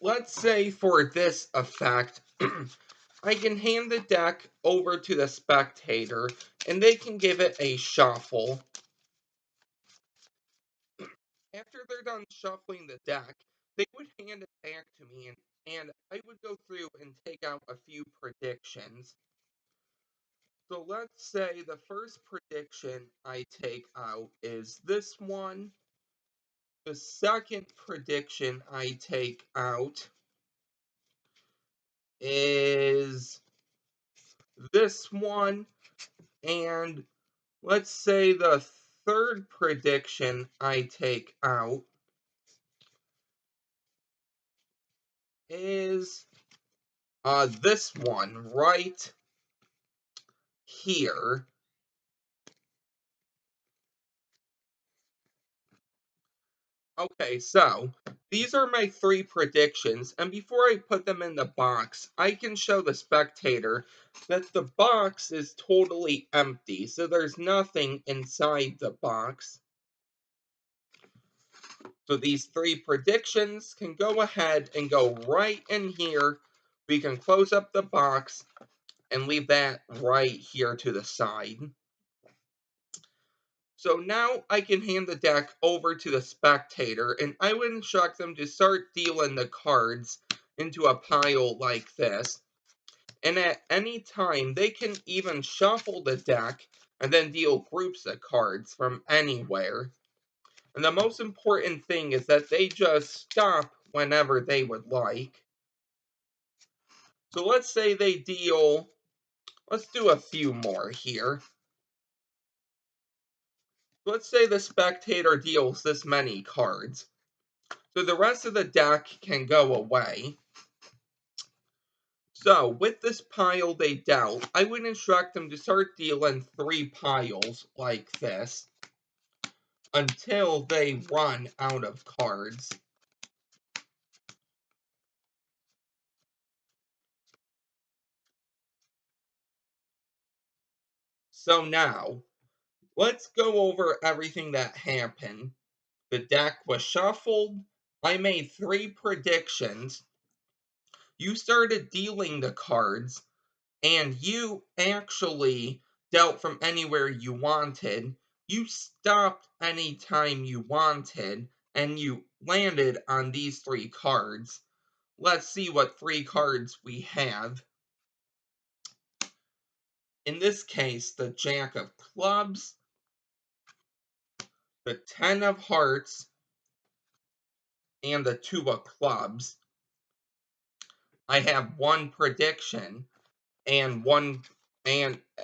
let's say for this effect, I can hand the deck over to the spectator, and they can give it a shuffle. After they're done shuffling the deck, they would hand it back to me, and I would go through and take out a few predictions. So let's say the first prediction I take out is this one. The second prediction I take out is this one. And let's say the third prediction I take out is this one right here. Okay, so these are my three predictions, and before I put them in the box, I can show the spectator that the box is totally empty, so there's nothing inside the box. So these three predictions can go ahead and go right in here. We can close up the box and leave that right here to the side. So now I can hand the deck over to the spectator, and I would instruct them to start dealing the cards into a pile like this. And at any time, they can even shuffle the deck and then deal groups of cards from anywhere. And the most important thing is that they just stop whenever they would like. So let's say they deal, let's do a few more here. Let's say the spectator deals this many cards. So the rest of the deck can go away. So with this pile they dealt, I would instruct them to start dealing 3 piles like this until they run out of cards. So now, let's go over everything that happened. The deck was shuffled. I made 3 predictions. You started dealing the cards, and you actually dealt from anywhere you wanted. You stopped anytime you wanted, and you landed on these 3 cards. Let's see what 3 cards we have. In this case, the Jack of Clubs, the Ten of Hearts, and the Two of Clubs. I have 1 prediction and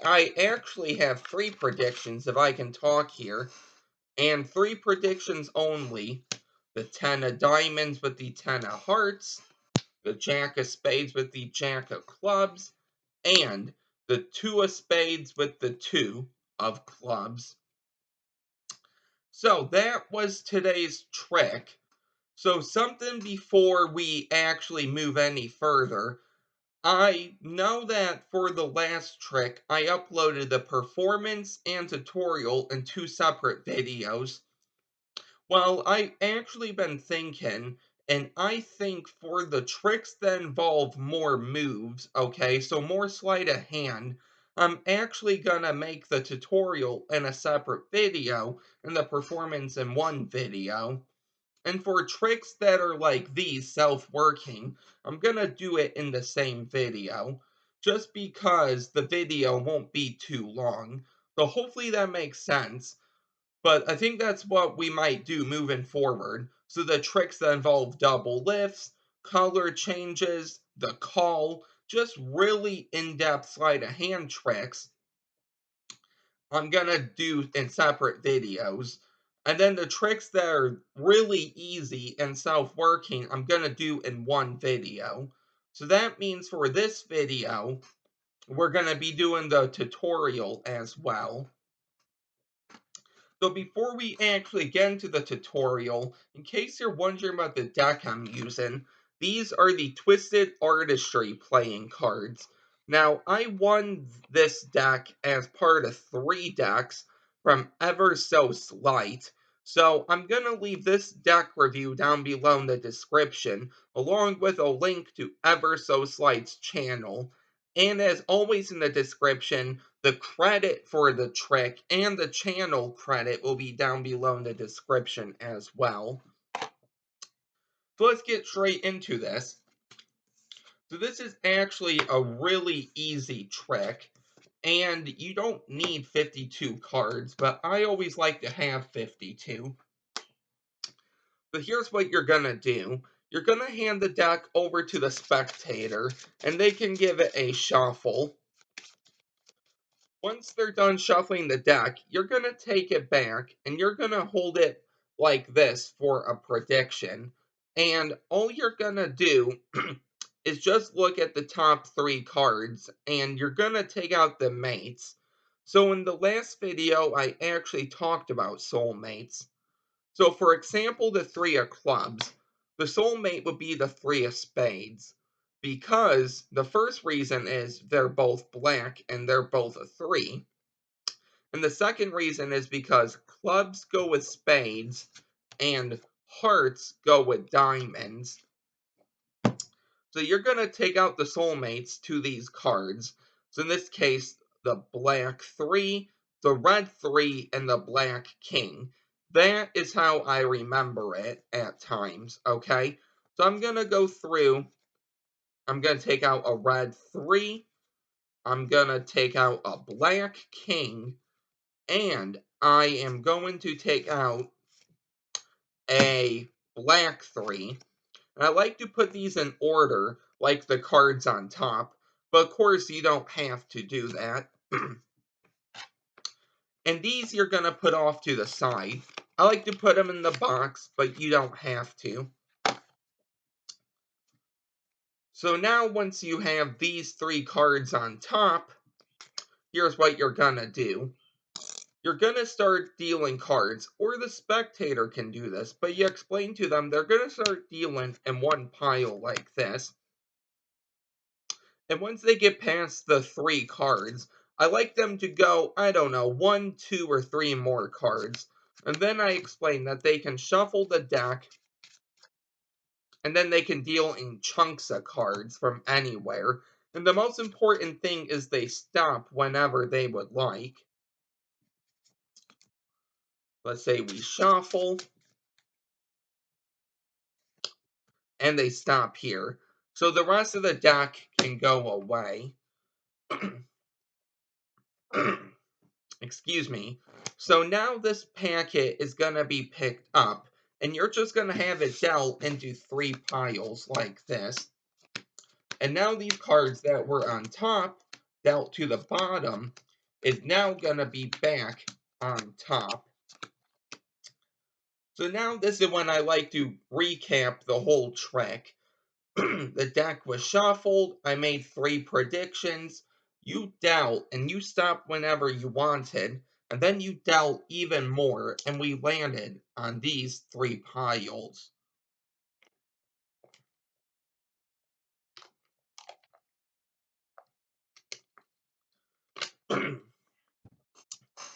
I actually have 3 predictions if I can talk here. And 3 predictions only. The 10 of diamonds with the 10 of hearts, the Jack of spades with the Jack of clubs, and the 2 of spades with the 2 of clubs. So that was today's trick. So something before we actually move any further. I know that for the last trick, I uploaded the performance and tutorial in 2 separate videos. Well, I've actually been thinking, and I think for the tricks that involve more moves, okay, so more sleight of hand, I'm actually gonna make the tutorial in a separate video and the performance in one video. And for tricks that are like these, self-working, I'm gonna do it in the same video, just because the video won't be too long. So hopefully that makes sense. But I think that's what we might do moving forward. So the tricks that involve double lifts, color changes, the call, just really in-depth sleight of hand tricks, I'm gonna do in separate videos. And then the tricks that are really easy and self-working, I'm gonna do in one video. So that means for this video, we're gonna be doing the tutorial as well. So before we actually get into the tutorial, in case you're wondering about the deck I'm using, these are the Twisted Artistry playing cards. Now, I won this deck as part of 3 decks from Ever So Slight. So I'm going to leave this deck review down below in the description, along with a link to Ever So Slight's channel. And as always in the description, the credit for the trick and the channel credit will be down below in the description as well. So let's get straight into this. So this is actually a really easy trick, and you don't need 52 cards, but I always like to have 52. But here's what you're going to do. You're going to hand the deck over to the spectator, and they can give it a shuffle. Once they're done shuffling the deck, you're going to take it back, and you're going to hold it like this for a prediction. And all you're going to do is just look at the top 3 cards, and you're going to take out the mates. So in the last video, I actually talked about soulmates. So for example, the 3 of clubs, the soulmate would be the 3 of spades. Because the first reason is they're both black and they're both a 3. And the second reason is because clubs go with spades and hearts go with diamonds. So you're going to take out the soulmates to these cards. So in this case, the black 3, the red 3, and the black king. That is how I remember it at times, okay? So I'm going to go through. I'm going to take out a red 3. I'm going to take out a black king. And I am going to take out a black 3. And I like to put these in order, like the cards on top, but of course you don't have to do that. And these you're going to put off to the side. I like to put them in the box, but you don't have to. So now once you have these 3 cards on top, here's what you're going to do. You're going to start dealing cards, or the spectator can do this, but you explain to them they're going to start dealing in one pile like this. And once they get past the 3 cards, I like them to go, I don't know, 1, 2, or 3 more cards. And then I explain that they can shuffle the deck, and then they can deal in chunks of cards from anywhere. And the most important thing is they stop whenever they would like. Let's say we shuffle, and they stop here. So the rest of the deck can go away. Excuse me. So now this packet is going to be picked up, and you're just going to have it dealt into 3 piles like this. And now these cards that were on top, dealt to the bottom, is now going to be back on top. So now this is when I like to recap the whole trick. The deck was shuffled, I made 3 predictions, you dealt, and you stopped whenever you wanted, and then you dealt even more, and we landed on these 3 piles.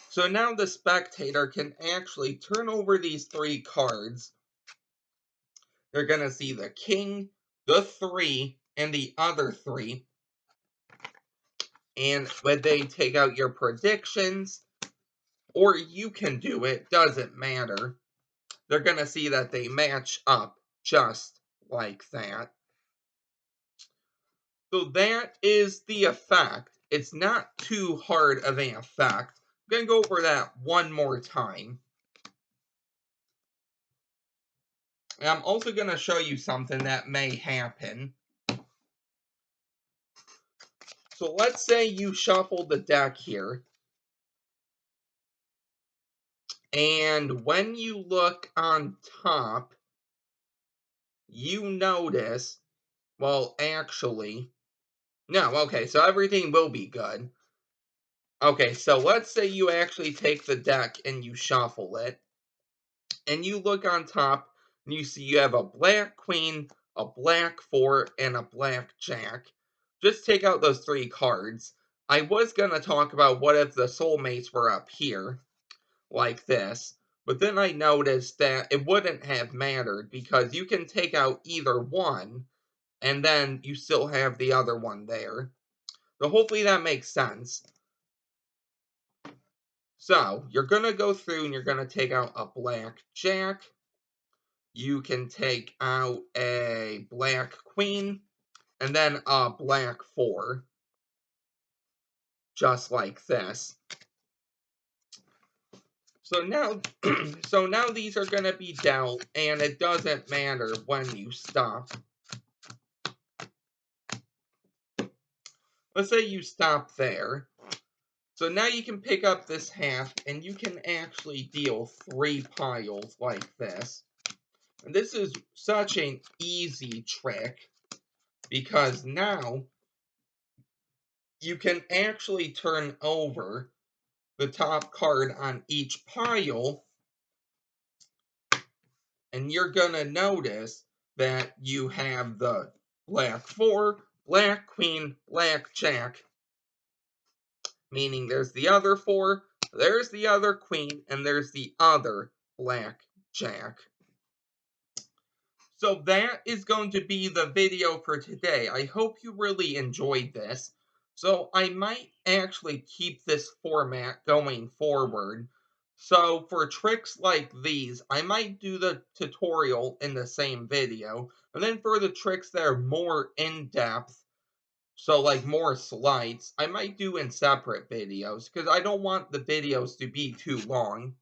So now the spectator can actually turn over these 3 cards. They're going to see the king, the 3, and the other 3. And when they take out your predictions, or you can do it, doesn't matter. They're going to see that they match up just like that. So that is the effect. It's not too hard of an effect. I'm going to go over that one more time. And I'm also going to show you something that may happen. So let's say you shuffle the deck here. And when you look on top, you notice, well, actually, no, okay, so everything will be good. Okay, so let's say you actually take the deck and you shuffle it. And you look on top and you see you have a black queen, a black 4, and a black jack. Just take out those 3 cards. I was going to talk about what if the soulmates were up here, like this. But then I noticed that it wouldn't have mattered because you can take out either one and then you still have the other one there. So hopefully that makes sense. So you're going to go through and you're going to take out a black jack. You can take out a black queen and then a black four, just like this. So now, so now these are going to be dealt, and it doesn't matter when you stop. Let's say you stop there. So now you can pick up this half, and you can actually deal 3 piles like this. And this is such an easy trick, because now you can actually turn over the top card on each pile, and you're gonna notice that you have the black four, black queen, black jack, meaning there's the other four, there's the other queen, and there's the other black jack. So that is going to be the video for today. I hope you really enjoyed this. So I might actually keep this format going forward. So for tricks like these, I might do the tutorial in the same video. And then for the tricks that are more in-depth, so like more slides, I might do in separate videos because I don't want the videos to be too long.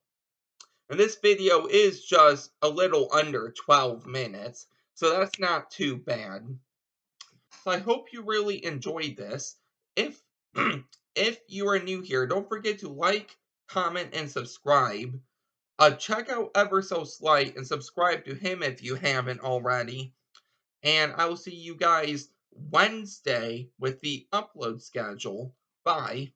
And this video is just a little under 12 minutes, so that's not too bad. So I hope you really enjoyed this. If if you are new here, don't forget to like, comment, and subscribe. Check out Ever So Slight and subscribe to him if you haven't already. And I will see you guys Wednesday with the upload schedule. Bye.